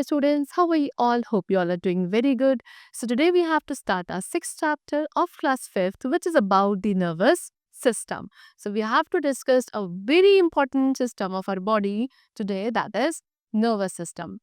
students, how are you all? Hope you all are doing very good. So today we have to start our sixth chapter of class 5th, which is about the nervous system. So we have to discuss a very important system of our body today, that is nervous system.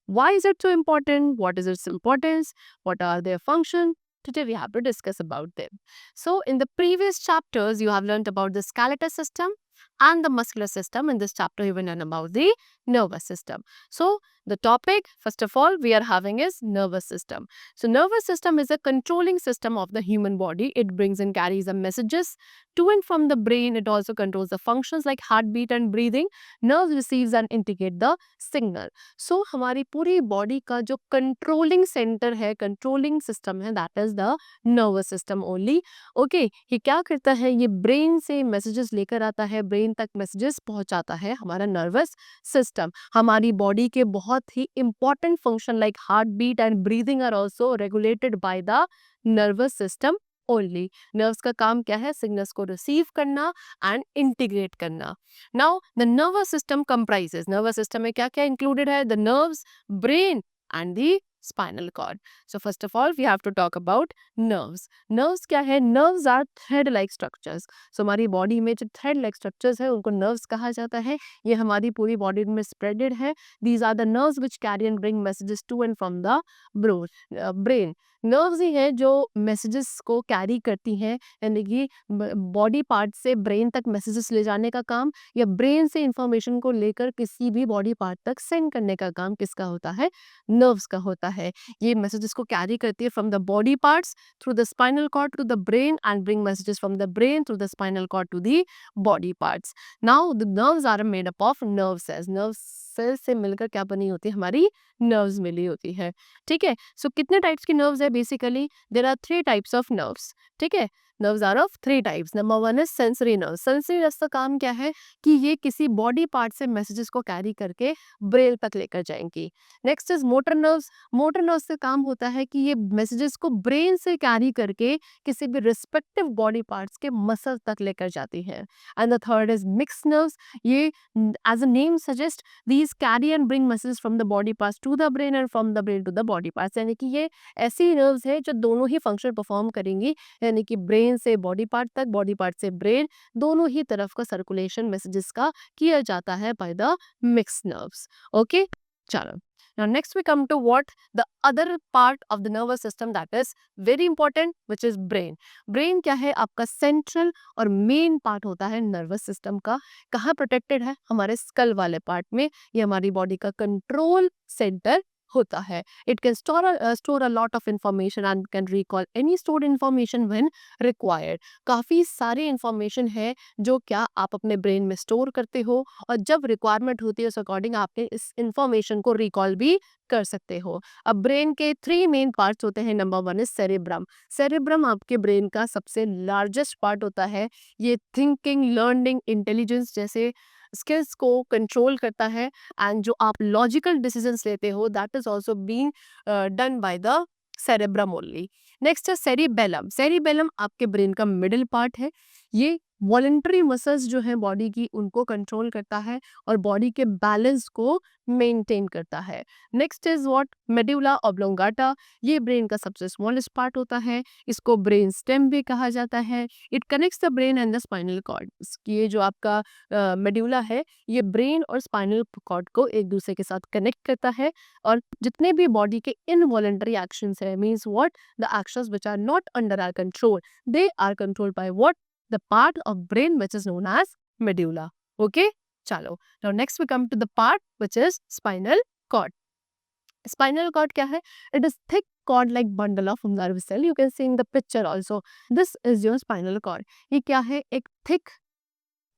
Why is it so important? What is its importance? What are their functions? Today we have to discuss about them. So in the previous chapters, you have learned about the skeletal system and the muscular system. In this chapter, you will learn about the nervous system. So the topic, first of all, we are having is nervous system. So nervous system is a controlling system of the human body. It brings and carries the messages to and from the brain. It also controls the functions like heartbeat and breathing. Nerves receives and integrate the signal. So हमारी पूरी body का जो controlling centre है, controlling system है, that is the nervous system only. Okay, ये क्या करता है? ये ब्रेन से मैसेजेस लेकर आता है, ब्रेन तक मैसेजेस पहुंचाता है हमारा नर्वस सिस्टम. हमारी बॉडी के बहुत ही important function like heart beat and breathing are also regulated by the nervous system only. Nerves का काम क्या है? सिग्नल्स को रिसीव करना एंड इंटीग्रेट करना. Now the nervous system comprises, nervous system में क्या क्या इंक्लूडेड है? The nerves, brain and the spinal cord. So first of all we have to talk about nerves. Nerves क्या है? Nerves are thread like structures. सो हमारी body में जो thread like structures है उनको नर्व्स कहा जाता है. ये हमारी पूरी बॉडी में स्प्रेडेड है. These are the nerves which carry and bring messages to and from the brain. Nerves ही हैं जो मैसेजेस को कैरी करती हैं, यानी कि बॉडी पार्ट से ब्रेन तक मैसेजेस ले जाने का काम या ब्रेन से इंफॉर्मेशन को लेकर किसी भी बॉडी पार्ट तक सेंड करने का काम किसका होता है? नर्व्स का होता है. ये मैसेजेस को कैरी करती है from the body parts through the spinal cord to the brain and bring messages from the brain through the spinal cord to the body parts. Now the nerves are made up of nerve cells. Nerve cells से मिलकर क्या बनी होती है? हमारी nerves मिली होती है. ठीक है. सो कितने टाइप्स की नर्व्स है? Basically there are 3 types of nerves. ठीक है. Nerves are of 3 types. Number 1 is sensory nerve. Sensory nerves का काम क्या है? कि ये किसी बॉडी पार्ट से मैसेजेस को कैरी करके ब्रेन तक लेकर जाएंगी. Next is motor nerves. Motor nerves का काम होता है कि ये मैसेजेस को ब्रेन से कैरी करके किसी भी रिस्पेक्टिव बॉडी पार्ट्स के मसल तक लेकर जाती है. And the third is mix nerves. ये as a name suggest these carry and bring messages from the body parts to the brain and from the brain to the body parts. यानी कि ये ऐसी nerves है जो दोनों ही function perform करेंगी, यानी कि ब्रेन से बॉडी पार्ट तक, बॉडी पार्ट से ब्रेन, दोनों ही तरफ का सर्कुलेशन मैसेजेस का किया जाता है by the mix nerves. Okay, चलो. Now next we come to what the other part of the nervous system that is very important, which is brain. Brain क्या है? आपका central और main part होता है nervous system का. कहाँ protected है? हमारे skull वाले part में. ये हमारी body का control center होता है. It can store a lot of information and can recall any stored information when required. काफ़ी सारी information है जो क्या आप अपने brain में store करते हो और जब requirement होती है उस according आपके इस information को recall भी कर सकते हो. अब ब्रेन के 3 मेन पार्ट्स होते हैं. Number 1 is cerebrum. सेरेब्रम आपके ब्रेन का सबसे लार्जेस्ट पार्ट होता है. ये थिंकिंग, लर्निंग, इंटेलिजेंस जैसे स्किल्स को कंट्रोल करता है एंड जो आप लॉजिकल डिसीजंस लेते हो that is also being done by the cerebrum only. Next है सेरिबेलम. सेरिबेलम आपके ब्रेन का मिडिल पार्ट है. ये वॉलंटरी मसल्स जो है बॉडी की उनको कंट्रोल करता है और बॉडी के बैलेंस को मेंटेन करता है. Next is what? Medulla oblongata. ये ब्रेन का सबसे स्मॉलेस्ट पार्ट होता है. इसको ब्रेन स्टेम भी कहा जाता है. It connects the brain and the spinal cord. ये जो आपका मेडुला है ये ब्रेन और स्पाइनल कॉर्ड को एक दूसरे के साथ कनेक्ट करता है और जितने भी बॉडी के इनवॉलंटरी एक्शंस है, means what? The actions which are not under our control, they are controlled by what? The part of brain which is known as medulla. Okay, chalo. Now next we come to the part which is spinal cord. Spinal cord क्या है? It is thick cord like bundle of nerve cell. You can see in the picture also. This is your spinal cord. ये क्या है? एक thick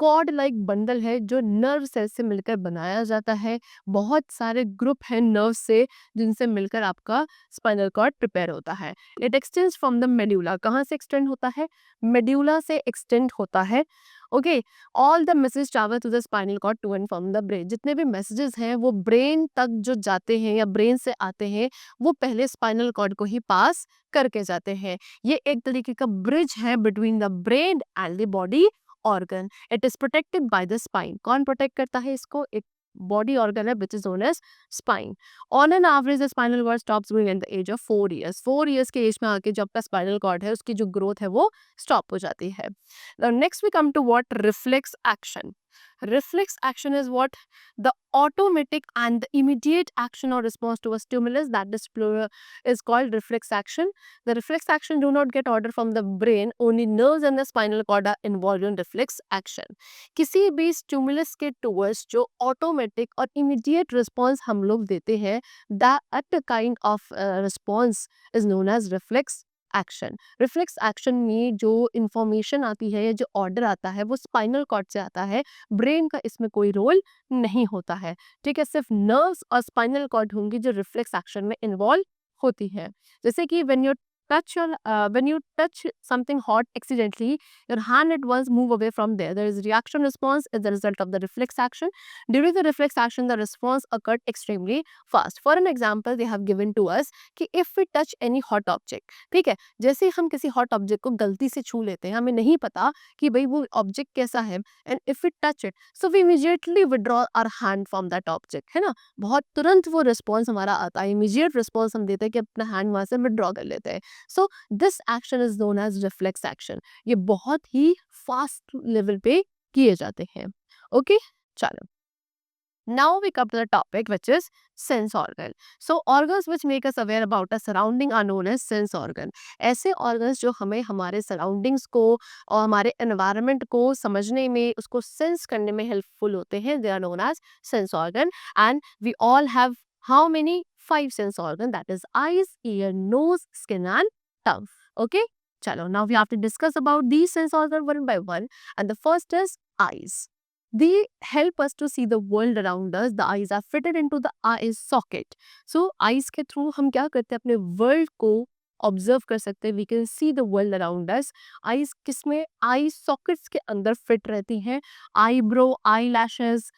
cord like bundle है जो nerve cell से मिलकर बनाया जाता है. बहुत सारे ग्रुप हैं नर्व से जिनसे मिलकर आपका स्पाइनल कॉर्ड प्रिपेयर होता है. It extends from the medulla. कहाँ से एक्सटेंड होता है? मेड्यूला से एक्सटेंड होता है. Okay, all the message travel to the spinal cord to and from the brain. जितने भी मैसेजेस हैं वो ब्रेन तक जो जाते हैं या ब्रेन से आते हैं वो पहले स्पाइनल कॉर्ड को ही पास करके जाते हैं. ये एक तरीके का ब्रिज है between the brain and the body organ. It is protected by the spine. कौन प्रोटेक्ट करता है इसको? एक body organ है which is known as spine. On an average the spinal cord stops growing at the age of 4 years. 4 years के as में आके जो आपका स्पाइनल कॉर्ड है उसकी जो ग्रोथ है वो स्टॉप हो जाती है. Now next we come to what reflex action. Reflex action is what? The automatic and the immediate action or response to a stimulus that is called reflex action. The reflex action do not get order from the brain, only nerves and the spinal cord are involved in reflex action. किसी भी stimulus के towards जो automatic और immediate response हम लोग देते हैं, that kind of response is known as reflex action. Reflex action में जो इंफॉर्मेशन आती है या जो ऑर्डर आता है वो स्पाइनल कॉर्ड से आता है, ब्रेन का इसमें कोई रोल नहीं होता है. ठीक है, सिर्फ नर्व्स और स्पाइनल कॉर्ड होंगी जो रिफ्लेक्स एक्शन में इन्वॉल्व होती है. जैसे कि when you touch something hot accidentally, your hand at once move away from there. There is reaction response as the result of the reflex action. During the reflex action, the response occurred extremely fast. For an example, they have given to us कि if we touch any hot object, ठीक है, जैसे हम किसी hot object को गलती से छू लेते हैं, हमें नहीं पता कि भाई वो object कैसा है, and if we touch it, so we immediately withdraw our hand from that object, है ना. बहुत तुरंत वो response हमारा आता है, immediate response हम देते हैं कि अपना hand वहाँ से withdraw कर लेते हैं. So this action is known as reflex action. ये बहुत ही fast level पे किए जाते हैं. Okay, चलो. Now we come to the topic which is sense organ. So organs which make us aware about our surrounding are known as sense organ. ऐसे organs जो हमें हमारे surroundings को और हमारे environment को समझने में, उसको sense करने में helpful होते हैं, they are known as sense organ. And we all have how many? 5 sense organ, that is eyes, ear, nose, skin and tongue. Okay, chalo, now we have to discuss about these sense organ one by one. And the first is eyes. They help us to see the world around us. The eyes are fitted into the eye socket. So eyes के through हम क्या करते हैं, अपने world को observe कर सकते हैं. We can see the world around us. Eyes किसमें? eye sockets के अंदर fit रहती हैं. Eyebrow, eyelashes,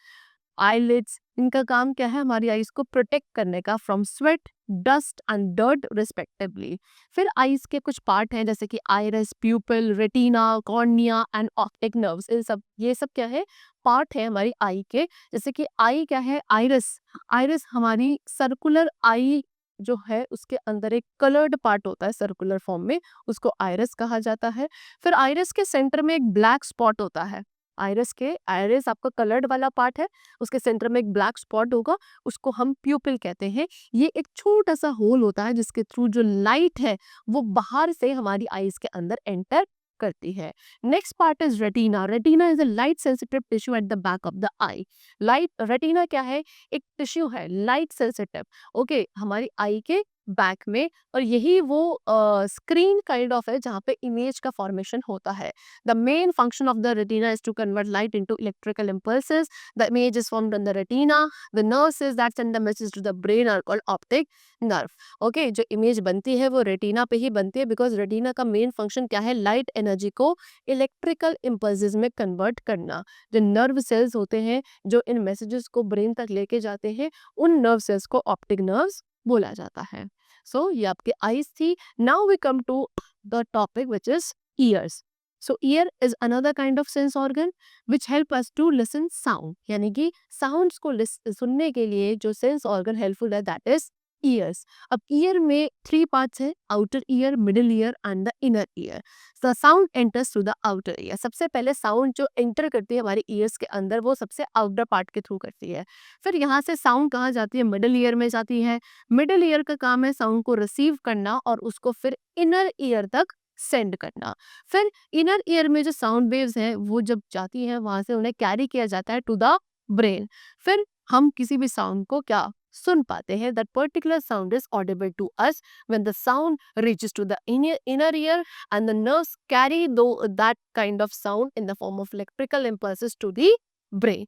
eyelids, इनका काम क्या है? हमारी आईज को प्रोटेक्ट करने का from sweat, dust and dirt respectively. फिर आईज के कुछ पार्ट हैं जैसे कि iris, pupil, retina, cornea and optic nerves. इन सब, ये सब क्या है? पार्ट है हमारी आई के. जैसे कि आई क्या है? आइरिस. आइरिस हमारी सर्कुलर आई जो है उसके अंदर एक कलर्ड पार्ट होता है सर्कुलर फॉर्म में, उसको आइरिस कहा जाता है. फिर आइरिस के सेंटर में एक ब्लैक स्पॉट होता है. आइरिस आपका कलर्ड वाला पार्ट है, उसके सेंटर में एक ब्लैक स्पॉट होगा, उसको हम प्यूपिल कहते हैं. ये एक छोटा सा होल होता है जिसके थ्रू जो लाइट है वो बाहर से हमारी आईज के अंदर एंटर करती है. Next part is retina. Retina is a light sensitive tissue at the back of the I. Light retina क्या है? एक टिश्यू है लाइट सेंसिटिव, ओके, हमारी आई के बैक में. और यही वो स्क्रीन काइंड ऑफ है जहाँ पे इमेज का फॉर्मेशन होता है. The main function of the retina is to convert light into electrical impulses. The image is formed on the retina. The nerves that send the message to the brain are called optic nerve. Okay, जो image बनती है वो retina पे ही बनती है, because retina का main function क्या है? लाइट एनर्जी को इलेक्ट्रिकल impulses में कन्वर्ट करना. जो नर्व सेल्स होते हैं जो इन मैसेजेस को ब्रेन तक लेके जाते हैं, उन नर्व सेल्स को ऑप्टिक नर्व्स बोला जाता है. सो ये आपके आईज थी. Now we come to the topic which is ears. So ear is another kind of sense organ which help us to listen sound. यानी कि साउंड्स को सुनने के लिए जो सेंस ऑर्गन हेल्पफुल है दैट इज ईयर्स. अब ईयर में 3 पार्ट्स है, outer ear, middle ear and the inner ear. The sound enters through the outer ear. सबसे पहले साउंड जो एंटर करती है हमारे ईयर्स के अंदर वो सबसे आउटर पार्ट के थ्रू करती है. फिर यहाँ से साउंड कहाँ जाती है? मिडिल ईयर में जाती है. मिडिल ईयर का काम है साउंड को रिसीव करना और उसको फिर इनर ईयर तक सेंड करना. फिर इनर ईयर में जो साउंड वेव्स हैं वो जब जाती हैं वहां से उन्हें कैरी किया जाता है टू द ब्रेन. फिर हम किसी भी साउंड को क्या सुन पाते हैं. That particular sound is audible to us when the sound reaches to the inner ear and the nerves carry that kind of sound in the form of electrical impulses to the brain.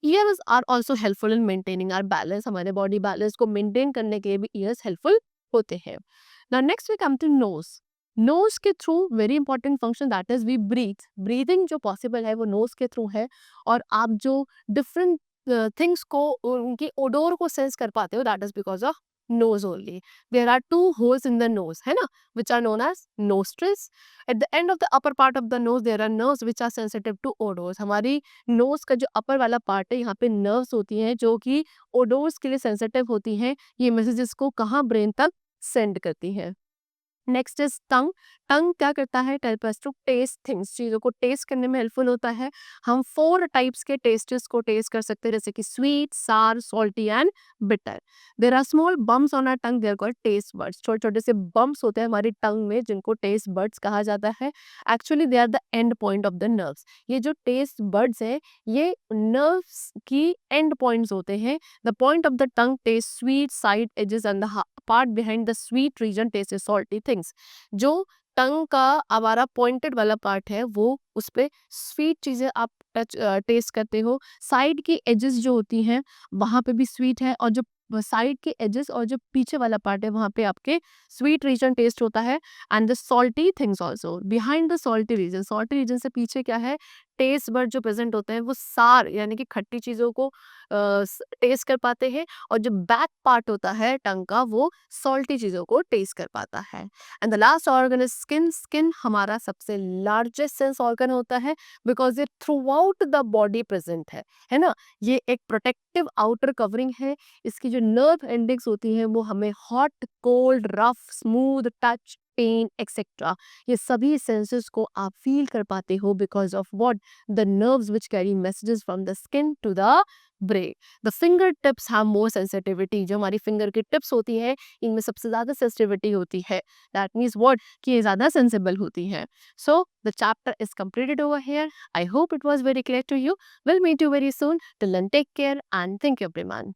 Ears are also helpful in maintaining our balance. हमारे body balance को maintain करने के लिए भी ears helpful होते हैं. Now next we come to nose. Nose के through very important function that is we breathe. Breathing जो पॉसिबल है वो नोज के थ्रू है. और आप जो डिफरेंट थिंग्स को, उनकी ओडोर को सेंस कर पाते हो that is because of nose only. There are two holes in the nose, है ना, which are known as nostrils. At the end of the upper part of the nose, there are nerves which are sensitive to odors. हमारी nose का जो upper वाला part है, यहाँ पे nerves होती हैं जो कि odors के लिए sensitive होती हैं. ये messages को कहाँ brain तक send करती हैं. Next is tongue. टंग क्या करता है, help us to taste things, चीज़ों को टेस्ट करने में हेल्पफुल होता है. हम 4 टाइप्स के टेस्ट्स को टेस्ट कर सकते हैं, जैसे कि sweet, sour, salty and bitter. There are small bumps on our tongue, they're called taste buds. छोटे छोटे से बम्स होते हैं हमारी टंग में जिनको टेस्ट बर्ड्स कहा जाता है. Actually they are the end point of the nerves. ये जो टेस्ट बर्ड्स हैं ये नर्व्स की एंड पॉइंट्स होते हैं. The point of the tongue taste sweet, side edges and the part behind the sweet region taste salty things. जो tongue का हमारा पॉइंटेड वाला पार्ट है वो उस पे स्वीट चीजें आप टेस्ट करते हो. साइड की एजेस जो होती हैं वहां पे भी स्वीट है, और जो साइड के एजेस और जो पीछे वाला पार्ट है वहां पे आपके स्वीट रीजन टेस्ट होता है. And the salty things also behind the salty region. Salty region से पीछे क्या है, टेस्ट बर्ड जो प्रेजेंट होते हैं वो सार यानी कि खट्टी चीजों को टेस्ट कर पाते हैं, और जो बैक पार्ट होता है टंग का वो सॉल्टी चीजों को टेस्ट कर पाता है. And the last organ is skin. Skin हमारा सबसे लार्जेस्ट सेंस ऑर्गन होता है बिकॉज ये through out the body present है ना. ये एक प्रोटेक्टिव आउटर कवरिंग है. इसकी जो नर्व एंडिंग्स होती हैं वो हमें hot, cold, rough, smooth, touch, pain etcetera, ये सभी सेंसेस को आप फील कर पाते हो because of what, the nerves which carry messages from the skin to the brain. The fingertips have more sensitivity. जो हमारी फिंगर की टिप्स होती है इनमें सबसे ज्यादा सेंसिटिविटी होती है. दैट मीन्स व्हाट, कि ये ज्यादा सेंसिबल होती हैं. So the chapter is completed over here. I hope it was very clear to you. We'll meet you very soon. Till then, take care and thank you everyone.